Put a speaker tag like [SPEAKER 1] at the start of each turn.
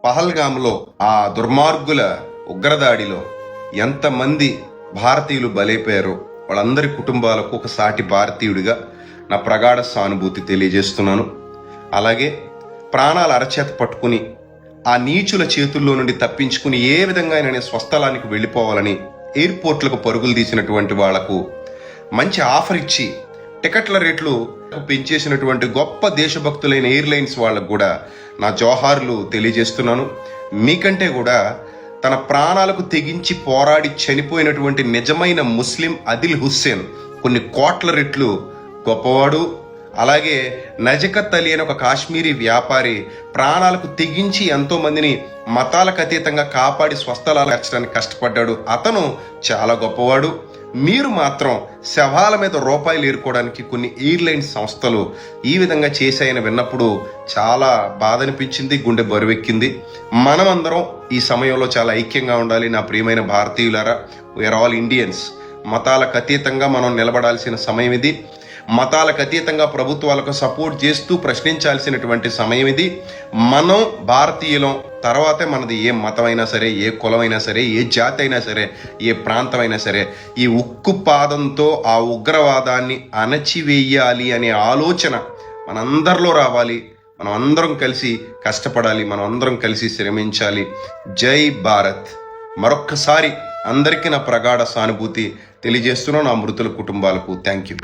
[SPEAKER 1] పహల్గామ్లో ఆ దుర్మార్గుల ఉగ్రదాడిలో ఎంతమంది భారతీయులు బలైపోయారో వాళ్ళందరి కుటుంబాలకు ఒక సాటి భారతీయుడిగా నా ప్రగాఢ సానుభూతి తెలియజేస్తున్నాను. అలాగే ప్రాణాలు అరచేత పట్టుకుని ఆ నీచుల చేతుల్లో నుండి తప్పించుకుని ఏ విధంగా ఆయన స్వస్థలానికి వెళ్ళిపోవాలని ఎయిర్పోర్ట్లకు పరుగులు తీసినటువంటి వాళ్లకు మంచి ఆఫర్ ఇచ్చి టికెట్ల రేట్లు పెంచేసినటువంటి గొప్ప దేశభక్తులైన ఎయిర్లైన్స్ వాళ్ళకు కూడా నా జోహార్లు తెలియజేస్తున్నాను. మీకంటే కూడా తన ప్రాణాలకు తెగించి పోరాడి చనిపోయినటువంటి నిజమైన ముస్లిం అదిల్ హుస్సేన్ కొన్ని కోట్ల రెట్లు గొప్పవాడు. అలాగే నజకత్ అలీ అని ఒక కాశ్మీరీ వ్యాపారి ప్రాణాలకు తెగించి ఎంతో మందిని మతాలకు అతీతంగా కాపాడి స్వస్థలాలు మార్చడానికి కష్టపడ్డాడు. అతను చాలా గొప్పవాడు. మీరు మాత్రం శవాల మీద రూపాయలు ఏరుకోవడానికి కొన్ని ఎయిర్లైన్స్ సంస్థలు ఈ విధంగా చేశాయని విన్నప్పుడు చాలా బాధ అనిపించింది, గుండె బరువెక్కింది. మనమందరం ఈ సమయంలో చాలా ఐక్యంగా ఉండాలి. నా ప్రియమైన భారతీయులారా, వీఆర్ ఆల్ ఇండియన్స్. మతాలకు అతీతంగా మనం నిలబడాల్సిన సమయం ఇది. మతాలకు అతీతంగా ప్రభుత్వాలకు సపోర్ట్ చేస్తూ ప్రశ్నించాల్సినటువంటి సమయం ఇది. మనం భారతీయులం, తర్వాతే మనది ఏ మతమైనా సరే, ఏ కులమైనా సరే, ఏ జాతి అయినా సరే, ఏ ప్రాంతమైనా సరే. ఈ ఉక్కు పాదంతో ఆ ఉగ్రవాదాన్ని అణచివేయాలి అనే ఆలోచన మనందరిలో రావాలి. మనం అందరం కలిసి కష్టపడాలి, మనం అందరం కలిసి శ్రమించాలి. జై భారత్. మరొక్కసారి అందరికీ నా ప్రగాఢ సానుభూతి తెలియజేస్తున్నాను. నా మృతుల కుటుంబాలకు థ్యాంక్ యూ.